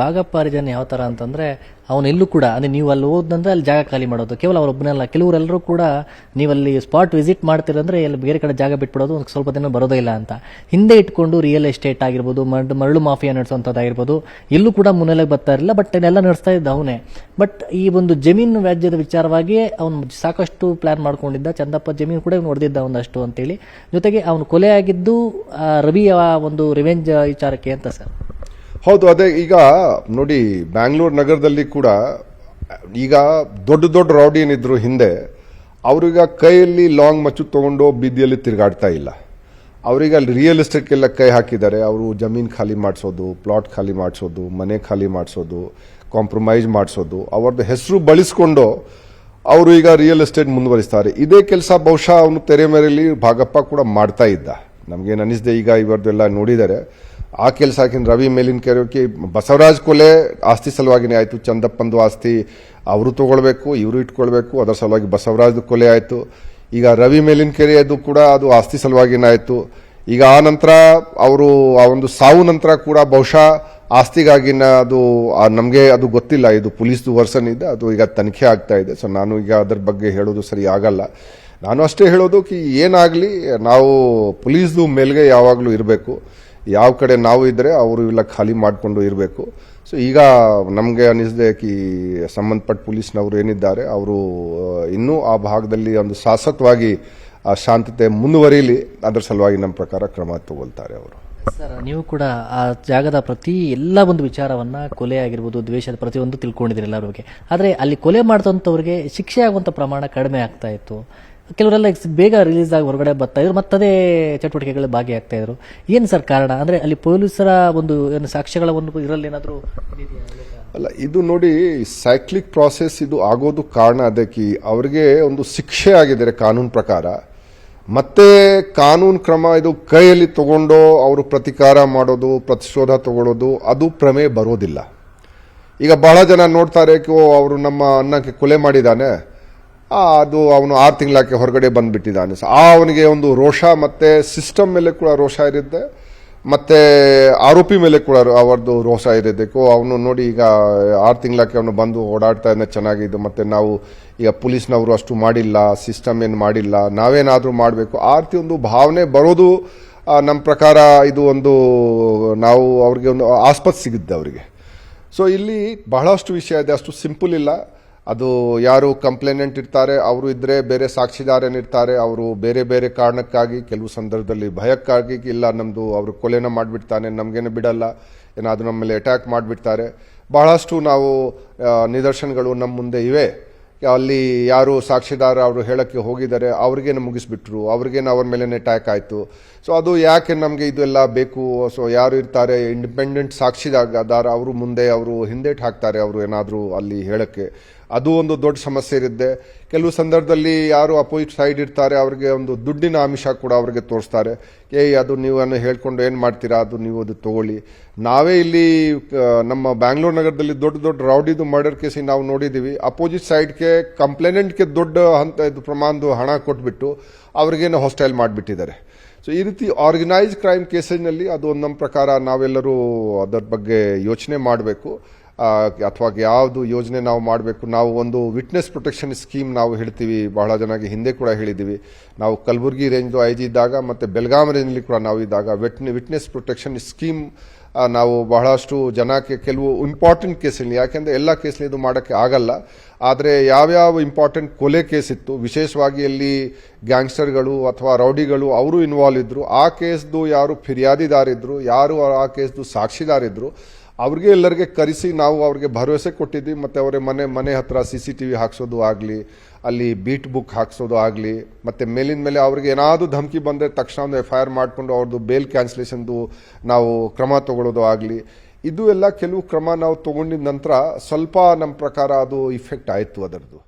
ಭಾಗಪ್ಪಾರಿ ಜನ ಯಾವ ತರ ಅಂತಂದ್ರೆ ಅವನೆಲ್ಲೂ ಕೂಡ ಅಂದ್ರೆ ನೀವು ಅಲ್ಲಿ ಹೋದಂದ್ರೆ ಅಲ್ಲಿ ಜಾಗ ಖಾಲಿ ಮಾಡೋದು ಕೇವಲ ಅವರೊಬ್ಬನಲ್ಲ, ಕೆಲವರೆಲ್ಲರೂ ಕೂಡ ನೀವಲ್ಲಿ ಸ್ಪಾಟ್ ವಿಸಿಟ್ ಮಾಡ್ತೀರಂದ್ರೆ ಅಲ್ಲಿ ಬೇರೆ ಕಡೆ ಜಾಗ ಬಿಟ್ಬಿಡೋದು, ಒಂದು ಸ್ವಲ್ಪ ದಿನ ಬರೋದೇ ಇಲ್ಲ ಅಂತ ಹಿಂದೆ ಇಟ್ಕೊಂಡು ರಿಯಲ್ ಎಸ್ಟೇಟ್ ಆಗಿರ್ಬೋದು, ಮರಳು ಮಾಫಿಯಾ ನಡೆಸುವಂಥದ್ದಾಗಿರ್ಬೋದು, ಎಲ್ಲೂ ಕೂಡ ಮುನ್ನೆಲೆಗೆ ಬರ್ತಾ ಇರಲಿಲ್ಲ. ಬಟ್ ಇದೆಲ್ಲ ನಡೆಸ್ತಾ ಇದ್ದ ಅವನೇ. ಬಟ್ ಈ ಒಂದು ಜಮೀನು ವ್ಯಾಜ್ಯದ ವಿಚಾರವಾಗಿ ಅವನು ಸಾಕಷ್ಟು ಪ್ಲಾನ್ ಮಾಡ್ಕೊಂಡಿದ್ದ. ಚಂದಪ್ಪ ಜಮೀನು ಕೂಡ ಇವನು ಹೊಡೆದಿದ್ದ ಒಂದಷ್ಟು ಅಂತೇಳಿ. ಜೊತೆಗೆ ಅವನು ಕೊಲೆ ಆಗಿದ್ದು ರವಿಯ ಒಂದು ರಿವೆಂಜ್ ವಿಚಾರಕ್ಕೆ ಅಂತ ಸರ್. ಹೌದು, ಅದೇ ಈಗ ನೋಡಿ, ಬ್ಯಾಂಗ್ಳೂರು ನಗರದಲ್ಲಿ ಕೂಡ ಈಗ ದೊಡ್ಡ ದೊಡ್ಡ ರೌಡಿ ಏನಿದ್ರು ಹಿಂದೆ, ಅವ್ರೀಗ ಕೈಯಲ್ಲಿ ಲಾಂಗ್ ಮಚ್ಚು ತಗೊಂಡು ಬೀದಿಯಲ್ಲಿ ತಿರುಗಾಡ್ತಾ ಇಲ್ಲ. ಅವ್ರೀಗ ಅಲ್ಲಿ ರಿಯಲ್ ಎಸ್ಟೇಟ್ಗೆಲ್ಲ ಕೈ ಹಾಕಿದ್ದಾರೆ. ಅವರು ಜಮೀನು ಖಾಲಿ ಮಾಡಿಸೋದು, ಪ್ಲಾಟ್ ಖಾಲಿ ಮಾಡಿಸೋದು, ಮನೆ ಖಾಲಿ ಮಾಡಿಸೋದು, ಕಾಂಪ್ರಮೈಸ್ ಮಾಡಿಸೋದು, ಅವ್ರದ್ದು ಹೆಸರು ಬಳಸ್ಕೊಂಡು ಅವರು ಈಗ ರಿಯಲ್ ಎಸ್ಟೇಟ್ ಮುಂದುವರಿಸ್ತಾರೆ. ಇದೇ ಕೆಲಸ ಬಹುಶಃ ಅವನು ತೆರೆ ಮೇರೆಯಲ್ಲಿ ಭಾಗಪ್ಪ ಕೂಡ ಮಾಡ್ತಾ ಇದ್ದ. ನಮಗೇನು ಅನಿಸಿದೆ, ಈಗ ಇವರದೆಲ್ಲ ನೋಡಿದರೆ ಆ ಕೆಲಸ ಹಾಕಿನ ರವಿ ಮೇಲಿನ ಕೆರೆಗೆ ಬಸವರಾಜ್ ಕೊಲೆ ಆಸ್ತಿ ಸಲುವಾಗಿನೇ ಆಯಿತು. ಚಂದಪ್ಪಂದು ಆಸ್ತಿ ಅವರು ತಗೊಳ್ಬೇಕು, ಇವರು ಇಟ್ಕೊಳ್ಬೇಕು, ಅದರ ಸಲುವಾಗಿ ಬಸವರಾಜ್ ಕೊಲೆ ಆಯಿತು. ಈಗ ರವಿ ಮೇಲಿನ ಕೆರೆಯದು ಕೂಡ ಅದು ಆಸ್ತಿ ಸಲುವಾಗಿನೇ ಆಯಿತು. ಈಗ ಆ ನಂತರ ಅವರು ಆ ಒಂದು ಸಾವು ನಂತರ ಕೂಡ ಬಹುಶಃ ಆಸ್ತಿಗಾಗಿನ ಅದು ನಮಗೆ ಅದು ಗೊತ್ತಿಲ್ಲ. ಇದು ಪೊಲೀಸ್ದು ವರ್ಷನ್ ಇದೆ, ಅದು ಈಗ ತನಿಖೆ ಆಗ್ತಾ ಇದೆ. ಸೊ ನಾನು ಈಗ ಅದರ ಬಗ್ಗೆ ಹೇಳೋದು ಸರಿ ಆಗಲ್ಲ. ನಾನು ಅಷ್ಟೇ ಹೇಳೋದು ಕಿ ಏನಾಗಲಿ ನಾವು ಪೊಲೀಸ್ದು ಮೇಲ್ಗೆ ಯಾವಾಗಲೂ ಇರಬೇಕು. ಯಾವ ಕಡೆ ನಾವು ಇದ್ದರೆ ಅವರು ಇಲ್ಲ ಖಾಲಿ ಮಾಡಿಕೊಂಡು ಇರಬೇಕು. ಸೊ ಈಗ ನಮಗೆ ಅನಿಸಿದೆ ಕಿ ಸಂಬಂಧಪಟ್ಟ ಪೊಲೀಸ್ನವರು ಏನಿದ್ದಾರೆ ಅವರು ಇನ್ನೂ ಆ ಭಾಗದಲ್ಲಿ ಒಂದು ಶಾಶ್ವತವಾಗಿ ಆ ಶಾಂತತೆ ಮುಂದುವರಿಯಲಿ, ಅದರ ಸಲುವಾಗಿ ನಮ್ಮ ಪ್ರಕಾರ ಕ್ರಮ ತಗೊಳ್ತಾರೆ ಅವರು. ಸರ್, ನೀವು ಕೂಡ ಆ ಜಾಗದ ಪ್ರತಿ ಎಲ್ಲ ಒಂದು ವಿಚಾರವನ್ನ, ಕೊಲೆ ಆಗಿರ್ಬೋದು, ದ್ವೇಷದ ಪ್ರತಿಯೊಂದು ತಿಳ್ಕೊಂಡಿದ್ದೀರಿ ಎಲ್ಲರ ಬಗ್ಗೆ. ಆದರೆ ಅಲ್ಲಿ ಕೊಲೆ ಮಾಡಿದಂಥವ್ರಿಗೆ ಶಿಕ್ಷೆ ಆಗುವಂಥ ಪ್ರಮಾಣ ಕಡಿಮೆ ಆಗ್ತಾ ಇತ್ತು. ಕೆಲವರೆಲ್ಲ ಬೇಗ ರಿಲೀಸ್ ಆಗಿ ಹೊರಗಡೆ ಬರ್ತಾ ಇದ್ರು, ಮತ್ತದೇ ಚಟುವಟಿಕೆಗಳು ಭಾಗಿಯಾಗ್ತಾ ಇದ್ರು. ಏನು ಸರ್ ಕಾರಣ? ಅಂದ್ರೆ ಅಲ್ಲಿ ಪೊಲೀಸರ ಒಂದು ಸಾಕ್ಷ್ಯಗಳ ಒಂದು ಇದರಲ್ಲಿ ಏನಾದರೂ ಅಲ್ಲ, ಇದು ನೋಡಿ ಸೈಕ್ಲಿಕ್ ಪ್ರಾಸೆಸ್ ಇದು ಆಗೋದು ಕಾರಣ ಅದಕ್ಕೆ ಅವ್ರಿಗೆ ಒಂದು ಶಿಕ್ಷೆ ಆಗಿದ್ದಾರೆ ಕಾನೂನು ಪ್ರಕಾರ. ಮತ್ತೆ ಕಾನೂನು ಕ್ರಮ ಇದು ಕೈಯಲ್ಲಿ ತಗೊಂಡು ಅವರು ಪ್ರತಿಕಾರ ಮಾಡೋದು, ಪ್ರತಿಶೋಧ ತಗೊಳ್ಳೋದು, ಅದು ಪ್ರಮೇಯ ಬರೋದಿಲ್ಲ. ಈಗ ಬಹಳ ಜನ ನೋಡ್ತಾರೆ ಅವರು ನಮ್ಮ ಅಣ್ಣಕ್ಕೆ ಕೊಲೆ ಮಾಡಿದ್ದಾನೆ, ಅದು ಅವನು 6 ತಿಂಗಳಕ್ಕೆ ಹೊರಗಡೆ ಬಂದ್ಬಿಟ್ಟಿದ್ದಾನೆ. ಅವನಿಗೆ ಒಂದು ರೋಷ ಮತ್ತೆ ಸಿಸ್ಟಮ್ ಮೇಲೆ ಕೂಡ ರೋಷ ಇರುತ್ತೆ, ಮತ್ತೆ ಆರೋಪಿ ಮೇಲೆ ಕೂಡ ಅವರದ್ದು ರೋಷ ಇರುತ್ತೆ. ಅವನು ನೋಡಿ ಈಗ 6 ತಿಂಗಳಕ್ಕೆ ಅವನು ಬಂದು ಓಡಾಡ್ತಾ ಇದ್ದ ಚೆನ್ನಾಗಿದ್ದು, ಮತ್ತೆ ನಾವು ಈಗ ಪೊಲೀಸ್ನವರು ಅಷ್ಟು ಮಾಡಿಲ್ಲ, ಸಿಸ್ಟಮ್ ಏನು ಮಾಡಿಲ್ಲ, ನಾವೇನಾದರೂ ಮಾಡಬೇಕು, ಆ ರೀತಿ ಒಂದು ಭಾವನೆ ಬರೋದು ನಮ್ಮ ಪ್ರಕಾರ ಇದು ಒಂದು ನಾವು ಅವ್ರಿಗೆ ಒಂದು ಆಸ್ಪತ್ ಸಿಗುತ್ತೆ ಅವರಿಗೆ. ಸೊ ಇಲ್ಲಿ ಬಹಳಷ್ಟು ವಿಷಯ ಇದೆ, ಅಷ್ಟು ಸಿಂಪಲ್ ಇಲ್ಲ. ಅದು ಯಾರು ಕಂಪ್ಲೇನೆಂಟ್ ಇರ್ತಾರೆ ಅವರು ಇದ್ದರೆ, ಬೇರೆ ಸಾಕ್ಷಿದಾರನಿರ್ತಾರೆ, ಅವರು ಬೇರೆ ಬೇರೆ ಕಾರಣಕ್ಕಾಗಿ, ಕೆಲವು ಸಂದರ್ಭದಲ್ಲಿ ಭಯಕ್ಕಾಗಿ, ಇಲ್ಲ ನಮ್ಮದು ಅವರು ಕೊಲೆನ ಮಾಡಿಬಿಡ್ತಾನೆ, ನಮಗೇನು ಬಿಡಲ್ಲ, ಏನಾದರೂ ನಮ್ಮ ಮೇಲೆ ಅಟ್ಯಾಕ್ ಮಾಡಿಬಿಡ್ತಾರೆ. ಬಹಳಷ್ಟು ನಾವು ನಿದರ್ಶನಗಳು ನಮ್ಮ ಮುಂದೆ ಇವೆ. ಅಲ್ಲಿ ಯಾರು ಸಾಕ್ಷಿದಾರ ಅವರು ಹೇಳಕ್ಕೆ ಹೋಗಿದ್ದಾರೆ, ಅವ್ರಿಗೇನು ಮುಗಿಸ್ಬಿಟ್ರು, ಅವ್ರಿಗೇನು ಅವ್ರ ಮೇಲೆ ಅಟ್ಯಾಕ್ ಆಯಿತು. ಸೊ ಅದು ಯಾಕೆ ನಮಗೆ ಇದೆಲ್ಲ ಬೇಕು? ಸೊ ಯಾರು ಇರ್ತಾರೆ ಇಂಡಿಪೆಂಡೆಂಟ್ ಸಾಕ್ಷಿದಾರ, ಅವರು ಮುಂದೆ ಅವರು ಹಿಂದೇಟ್ ಹಾಕ್ತಾರೆ ಅವರು ಏನಾದರೂ ಅಲ್ಲಿ ಹೇಳಕ್ಕೆ. ಅದು ಒಂದು ದೊಡ್ಡ ಸಮಸ್ಯೆ ಇರುತ್ತೆ. ಕೆಲವು ಸಂದರ್ಭದಲ್ಲಿ ಯಾರು ಅಪೋಸಿಟ್ ಸೈಡ್ ಇರ್ತಾರೆ ಅವ್ರಿಗೆ ಒಂದು ದುಡ್ಡಿನ ಆಮಿಷ ಕೂಡ ಅವ್ರಿಗೆ ತೋರಿಸ್ತಾರೆ. ಅದು ನೀವನ್ನು ಹೇಳ್ಕೊಂಡು ಏನು ಮಾಡ್ತೀರಾ, ಅದು ನೀವು ಅದು ತಗೊಳ್ಳಿ. ನಾವೇ ಇಲ್ಲಿ ನಮ್ಮ ಬ್ಯಾಂಗ್ಳೂರು ನಗರದಲ್ಲಿ ದೊಡ್ಡ ದೊಡ್ಡ ರೌಡಿದು ಮರ್ಡರ್ ಕೇಸಿಗೆ ನಾವು ನೋಡಿದ್ದೀವಿ. ಅಪೋಸಿಟ್ ಸೈಡ್ಗೆ ಕಂಪ್ಲೇನೆಂಟ್ಗೆ ದೊಡ್ಡ ಇದು ಪ್ರಮಾಣದ ಹಣ ಕೊಟ್ಬಿಟ್ಟು ಅವ್ರಿಗೇನು ಹಾಸ್ಟೈಲ್ ಮಾಡಿಬಿಟ್ಟಿದ್ದಾರೆ. ಸೊ ಈ ರೀತಿ ಆರ್ಗನೈಸ್ ಕ್ರೈಮ್ ಕೇಸಿನಲ್ಲಿ ಅದು ನಮ್ಮ ಪ್ರಕಾರ ನಾವೆಲ್ಲರೂ ಅದರ ಬಗ್ಗೆ ಯೋಚನೆ ಮಾಡಬೇಕು. ಅಥವಾ ಯಾವುದು ಯೋಜನೆ ನಾವು ಮಾಡಬೇಕು. ನಾವು ಒಂದು ವಿಟ್ನೆಸ್ ಪ್ರೊಟೆಕ್ಷನ್ ಸ್ಕೀಮ್ ನಾವು ಹೇಳ್ತೀವಿ, ಬಹಳ ಜನಕ್ಕೆ ಹಿಂದೆ ಕೂಡ ಹೇಳಿದ್ದೀವಿ. ನಾವು ಕಲಬುರಗಿ ರೇಂಜ್ದು IG ಇದ್ದಾಗ ಮತ್ತು ಬೆಳಗಾಂ ರೇಂಜ್ಲಿ ಕೂಡ ನಾವು ಇದ್ದಾಗ ವಿಟ್ನೆಸ್ ಪ್ರೊಟೆಕ್ಷನ್ ಸ್ಕೀಮ್ ನಾವು ಬಹಳಷ್ಟು ಜನಕ್ಕೆ ಕೆಲವು ಇಂಪಾರ್ಟೆಂಟ್ ಕೇಸಲ್ಲಿ, ಯಾಕೆಂದರೆ ಎಲ್ಲ ಕೇಸಲ್ಲಿ ಇದು ಮಾಡೋಕ್ಕೆ ಆಗಲ್ಲ, ಆದರೆ ಯಾವ್ಯಾವ ಇಂಪಾರ್ಟೆಂಟ್ ಕೊಲೆ ಕೇಸ್ ಇತ್ತು, ವಿಶೇಷವಾಗಿ ಅಲ್ಲಿ ಗ್ಯಾಂಗ್ಸ್ಟರ್ಗಳು ಅಥವಾ ರೌಡಿಗಳು ಅವರು ಇನ್ವಾಲ್ವ್ ಇದ್ದರು, ಆ ಕೇಸ್ದು ಯಾರು ಫಿರ್ಯಾದಿದಾರಿದ್ರು, ಯಾರು ಆ ಕೇಸ್ದು ಸಾಕ್ಷಿದಾರಿದ್ರು, ಅವ್ರಿಗೆ ಎಲ್ಲರಿಗೆ ಕರೆಸಿ ನಾವು ಅವ್ರಿಗೆ ಭರವಸೆ ಕೊಟ್ಟಿದ್ವಿ. ಮತ್ತು ಅವರ ಮನೆ ಹತ್ರ CCTV ಹಾಕ್ಸೋದು ಆಗಲಿ, ಅಲ್ಲಿ ಬೀಟ್ ಬುಕ್ ಹಾಕ್ಸೋದು ಆಗಲಿ, ಮತ್ತು ಮೇಲಿನ ಮೇಲೆ ಅವ್ರಿಗೆ ಏನಾದರೂ ಧಮಕಿ ಬಂದರೆ ತಕ್ಷಣ ಒಂದು FIR ಮಾಡಿಕೊಂಡು ಅವ್ರದ್ದು ಬೇಲ್ ಕ್ಯಾನ್ಸಲೇಷನ್ದು ನಾವು ಕ್ರಮ ತಗೊಳ್ಳೋದು ಆಗಲಿ. ಇದು ಎಲ್ಲ ಕೆಲವು ಕ್ರಮ ನಾವು ತಗೊಂಡಿದ ನಂತರ ಸ್ವಲ್ಪ ನಮ್ಮ ಪ್ರಕಾರ ಅದು ಇಫೆಕ್ಟ್ ಆಯಿತು ಅದರದ್ದು.